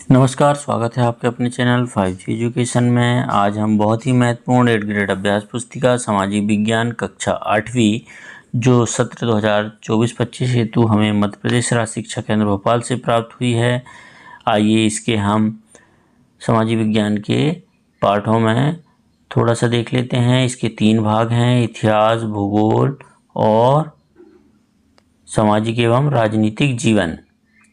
नमस्कार, स्वागत है आपके अपने चैनल 5G एजुकेशन में। आज हम बहुत ही महत्वपूर्ण 8th ग्रेड अभ्यास पुस्तिका सामाजिक विज्ञान कक्षा 8वीं जो सत्र 2024-25 हेतु हमें मध्य प्रदेश राज्य शिक्षा केंद्र भोपाल से प्राप्त हुई है। आइए इसके हम सामाजिक विज्ञान के पाठों में थोड़ा सा देख लेते हैं। इसके 3 भाग हैं, इतिहास, भूगोल और सामाजिक एवं राजनीतिक जीवन।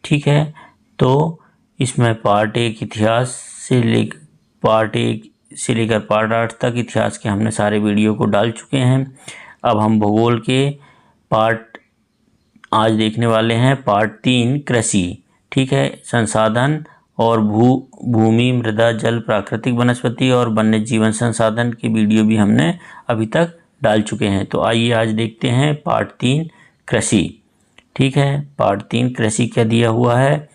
ठीक है, तो इसमें पार्ट 1 इतिहास से लेकर पार्ट 8 तक इतिहास के हमने सारे वीडियो को डाल चुके हैं। अब हम भूगोल के पार्ट आज देखने वाले हैं, पार्ट 3 कृषि। ठीक है, संसाधन और भूमि, मृदा, जल, प्राकृतिक वनस्पति और वन्य जीवन संसाधन के वीडियो भी हमने अभी तक डाल चुके हैं। तो आइए आज देखते हैं पार्ट 3 कृषि। ठीक है, पार्ट 3 कृषि क्या दिया हुआ है।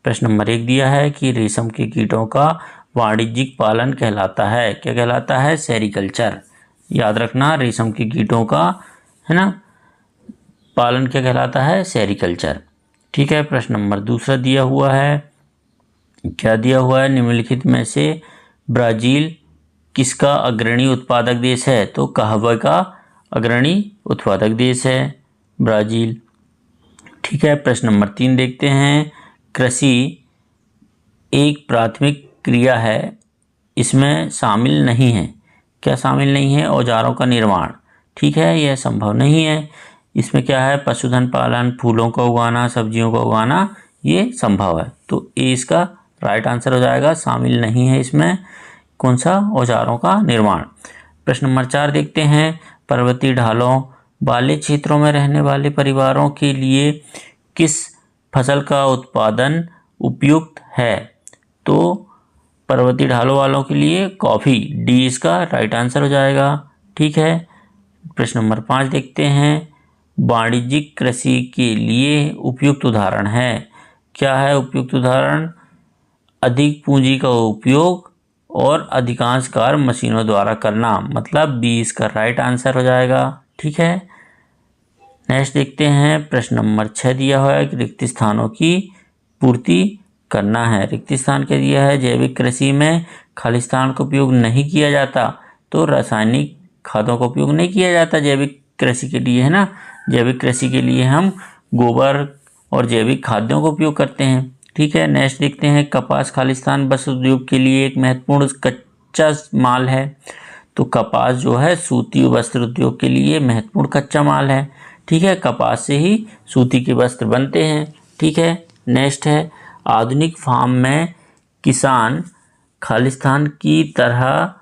प्रश्न नंबर 1 दिया है कि रेशम के कीटों का वाणिज्यिक पालन कहलाता है। क्या कहलाता है? सेरीकल्चर। याद रखना, रेशम के कीटों का है ना पालन क्या कहलाता है? सेरीकल्चर। ठीक है, प्रश्न नंबर 2 दिया हुआ है। क्या दिया हुआ है? निम्नलिखित में से ब्राजील किसका अग्रणी उत्पादक देश है? तो कहवे का अग्रणी उत्पादक देश है ब्राजील। ठीक है, प्रश्न नंबर 3 देखते हैं। कृषि एक प्राथमिक क्रिया है, इसमें शामिल नहीं है। क्या शामिल नहीं है? औजारों का निर्माण। ठीक है, यह संभव नहीं है। इसमें क्या है? पशुधन पालन, फूलों का उगाना, सब्जियों का उगाना, ये संभव है। तो ये इसका राइट आंसर हो जाएगा। शामिल नहीं है इसमें कौन सा? औजारों का निर्माण। प्रश्न नंबर 4 देखते हैं। पर्वतीय ढालों वाले क्षेत्रों में रहने वाले परिवारों के लिए किस फसल का उत्पादन उपयुक्त है? तो पर्वतीय ढालों वालों के लिए कॉफ़ी, डी इसका राइट आंसर हो जाएगा। ठीक है, प्रश्न नंबर 5 देखते हैं। वाणिज्यिक कृषि के लिए उपयुक्त उदाहरण है। क्या है उपयुक्त उदाहरण? अधिक पूंजी का उपयोग और अधिकांश कार्य मशीनों द्वारा करना, मतलब बी इसका राइट आंसर हो जाएगा। ठीक है, नेक्स्ट देखते हैं। प्रश्न नंबर 6 दिया हुआ है कि रिक्त स्थानों की पूर्ति करना है। रिक्त स्थान क्या दिया है? जैविक कृषि में खालिस्तान का उपयोग नहीं किया जाता, तो रासायनिक खादों का उपयोग नहीं किया जाता जैविक कृषि के लिए, है ना। जैविक कृषि के लिए हम गोबर और जैविक खाद्यों का उपयोग करते हैं। ठीक है, नेक्स्ट देखते हैं। कपास खालिस्तान वस्त्र उद्योग के लिए एक महत्वपूर्ण कच्चा माल है। तो कपास जो है सूती वस्त्र उद्योग के लिए महत्वपूर्ण कच्चा माल है। ठीक है, कपास से ही सूती के वस्त्र बनते हैं। ठीक है, नेक्स्ट है। आधुनिक फार्म में किसान खालिस्तान की तरह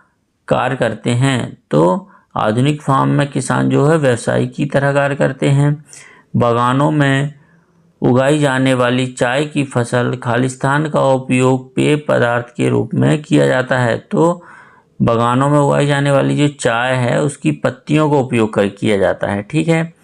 कार्य करते हैं। तो आधुनिक फार्म में किसान जो है व्यवसायी की तरह कार्य करते हैं। बागानों में उगाई जाने वाली चाय की फसल खालिस्तान का उपयोग पेय पदार्थ के रूप में किया जाता है। तो बागानों में उगाई जाने वाली जो चाय है उसकी पत्तियों का उपयोग कर किया जाता है। ठीक है,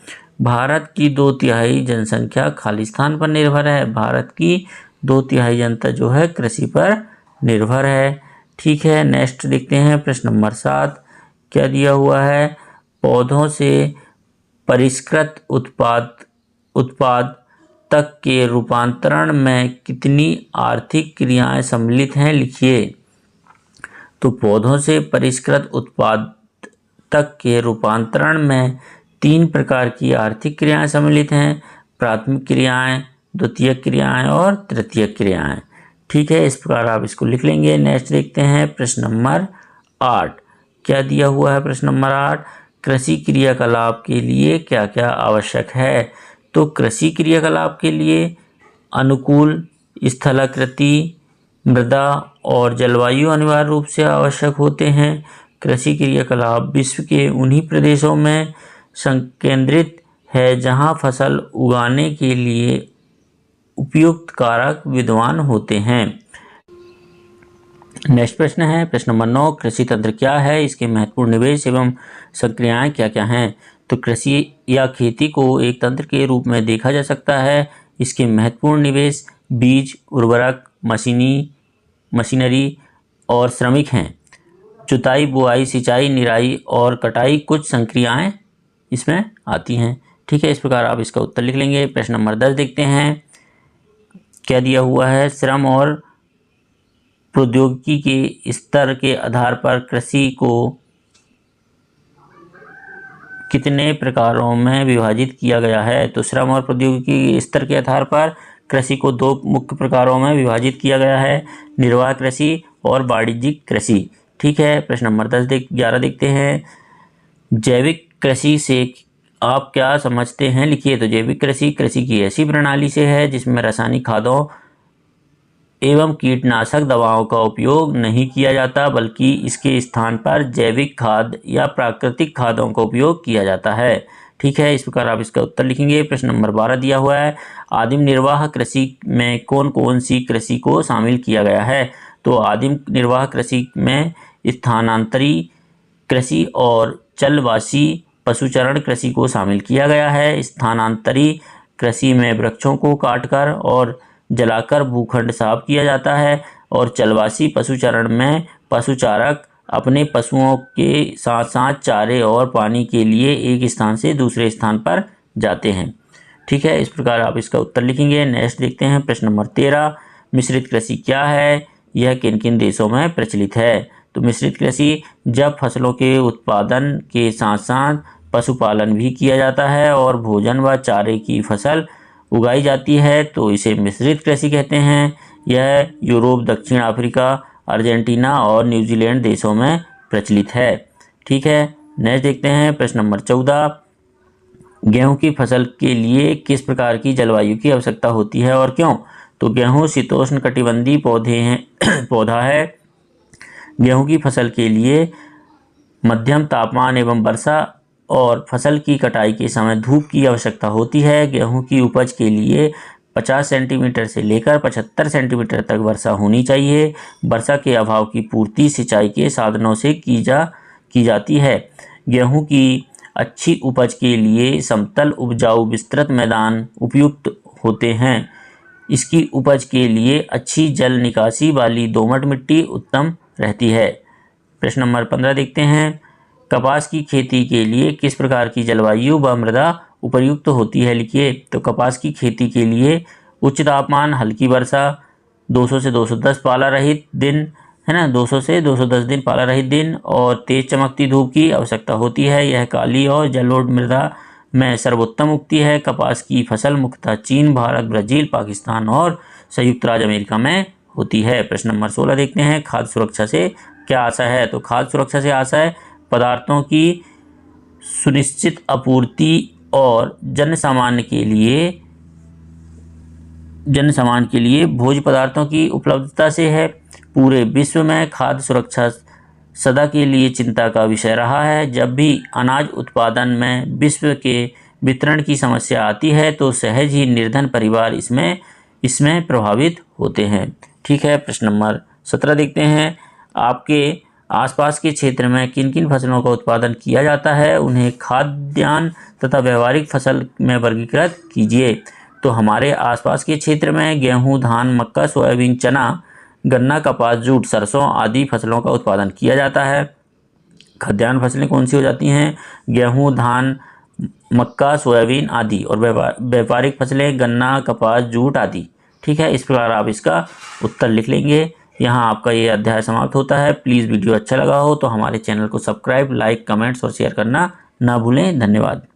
भारत की 2/3 जनसंख्या खालिस्तान पर निर्भर है। भारत की 2/3 जनता जो है कृषि पर निर्भर है। ठीक है, नेक्स्ट देखते हैं। प्रश्न नंबर 7 क्या दिया हुआ है? पौधों से परिष्कृत उत्पाद तक के रूपांतरण में कितनी आर्थिक क्रियाएं सम्मिलित हैं? लिखिए। तो पौधों से परिष्कृत उत्पाद तक के रूपांतरण में 3 प्रकार की आर्थिक क्रियाएं सम्मिलित हैं। प्राथमिक क्रियाएं, द्वितीयक क्रियाएं और तृतीयक क्रियाएं। ठीक है, इस प्रकार आप इसको लिख लेंगे। नेक्स्ट देखते हैं। प्रश्न नंबर 8 क्या दिया हुआ है? प्रश्न नंबर 8 कृषि क्रियाकलाप के लिए क्या क्या आवश्यक है? तो कृषि क्रियाकलाप के लिए अनुकूल स्थलाकृति, मृदा और जलवायु अनिवार्य रूप से आवश्यक होते हैं। कृषि क्रियाकलाप विश्व के उन्हीं प्रदेशों में संकेंद्रित है जहां फसल उगाने के लिए उपयुक्त कारक विद्यमान होते हैं। नेक्स्ट प्रश्न है प्रश्न नंबर 9 कृषि तंत्र क्या है? इसके महत्वपूर्ण निवेश एवं संक्रियाएं क्या क्या हैं? तो कृषि या खेती को एक तंत्र के रूप में देखा जा सकता है। इसके महत्वपूर्ण निवेश बीज, उर्वरक, मशीनरी और श्रमिक हैं। जुताई, बुआई, सिंचाई, निराई और कटाई कुछ संक्रियाएं इसमें आती हैं। ठीक है, इस प्रकार आप इसका उत्तर लिख लेंगे। प्रश्न नंबर 10 देखते हैं। क्या दिया हुआ है? श्रम और प्रौद्योगिकी के स्तर के आधार पर कृषि को कितने प्रकारों में विभाजित किया गया है? तो श्रम और प्रौद्योगिकी के स्तर के आधार पर कृषि को दो मुख्य प्रकारों में विभाजित किया गया है, निर्वाह कृषि और वाणिज्यिक कृषि। ठीक है, प्रश्न नंबर 11 देखते हैं। जैविक कृषि से आप क्या समझते हैं? लिखिए। तो जैविक कृषि कृषि की ऐसी प्रणाली से है जिसमें रासायनिक खादों एवं कीटनाशक दवाओं का उपयोग नहीं किया जाता, बल्कि इसके स्थान पर जैविक खाद या प्राकृतिक खादों का उपयोग किया जाता है। ठीक है, इस प्रकार आप इसका उत्तर लिखेंगे। प्रश्न नंबर 12 दिया हुआ है, आदिम निर्वाह कृषि में कौन कौन सी कृषि को शामिल किया गया है? तो आदिम निर्वाह कृषि में स्थानांतरी कृषि और चलवासी पशुचरण कृषि को शामिल किया गया है। स्थानांतरी कृषि में वृक्षों को काटकर और जलाकर भूखंड साफ किया जाता है, और चलवासी पशुचरण में पशुचारक अपने पशुओं के साथ साथ चारे और पानी के लिए एक स्थान से दूसरे स्थान पर जाते हैं। ठीक है, इस प्रकार आप इसका उत्तर लिखेंगे। नेक्स्ट देखते हैं प्रश्न नंबर 13, मिश्रित कृषि क्या है? यह किन किन देशों में प्रचलित है? तो मिश्रित कृषि जब फसलों के उत्पादन के साथ साथ पशुपालन भी किया जाता है और भोजन व चारे की फसल उगाई जाती है तो इसे मिश्रित कृषि कहते हैं। यह यूरोप, दक्षिण अफ्रीका, अर्जेंटीना और न्यूजीलैंड देशों में प्रचलित है। ठीक है, नेक्स्ट देखते हैं प्रश्न नंबर 14, गेहूं की फसल के लिए किस प्रकार की जलवायु की आवश्यकता होती है और क्यों? तो गेहूं शीतोष्ण कटिबंधीय पौधा है। गेहूं की फसल के लिए मध्यम तापमान एवं वर्षा और फसल की कटाई के समय धूप की आवश्यकता होती है। गेहूं की उपज के लिए 50 सेंटीमीटर से लेकर 75 सेंटीमीटर तक वर्षा होनी चाहिए। वर्षा के अभाव की पूर्ति सिंचाई के साधनों से की जाती है। गेहूं की अच्छी उपज के लिए समतल उपजाऊ विस्तृत मैदान उपयुक्त होते हैं। इसकी उपज के लिए अच्छी जल निकासी वाली दोमट मिट्टी उत्तम रहती है। प्रश्न नंबर 15 देखते हैं, कपास की खेती के लिए किस प्रकार की जलवायु व मृदा उपयुक्त होती है? लिखिए। तो कपास की खेती के लिए उच्च तापमान, हल्की वर्षा, 200 से 210 पाला रहित दिन, है ना, 200 से 210 दिन पाला रहित दिन और तेज चमकती धूप की आवश्यकता होती है। यह काली और जलोढ़ मृदा में सर्वोत्तम उगती है। कपास की फसल मुख्यतः चीन, भारत, ब्राजील, पाकिस्तान और संयुक्त राज्य अमेरिका में होती है। प्रश्न नंबर 16 देखते हैं, खाद्य सुरक्षा से क्या आशा है? तो खाद्य सुरक्षा से आशा है पदार्थों की सुनिश्चित आपूर्ति और जन सामान्य के लिए भोज्य पदार्थों की उपलब्धता से है। पूरे विश्व में खाद्य सुरक्षा सदा के लिए चिंता का विषय रहा है। जब भी अनाज उत्पादन में विश्व के वितरण की समस्या आती है तो सहज ही निर्धन परिवार इसमें प्रभावित होते हैं। ठीक है, प्रश्न नंबर 17 देखते हैं, आपके आसपास के क्षेत्र में किन किन फसलों का उत्पादन किया जाता है, उन्हें खाद्यान्न तथा व्यावहारिक फसल में वर्गीकृत कीजिए। तो हमारे आसपास के क्षेत्र में गेहूं, धान, मक्का, सोयाबीन, चना, गन्ना, कपास, जूट, सरसों आदि फसलों का उत्पादन किया जाता है। खाद्यान्न फसलें कौन सी हो जाती हैं? गेहूं, धान, मक्का, सोयाबीन आदि, और व्यापारिक फसलें गन्ना, कपास, जूट आदि। ठीक है, इस प्रकार आप इसका उत्तर लिख लेंगे। यहाँ आपका ये अध्याय समाप्त होता है। प्लीज़ वीडियो अच्छा लगा हो तो हमारे चैनल को सब्सक्राइब, लाइक, कमेंट्स और शेयर करना ना भूलें। धन्यवाद।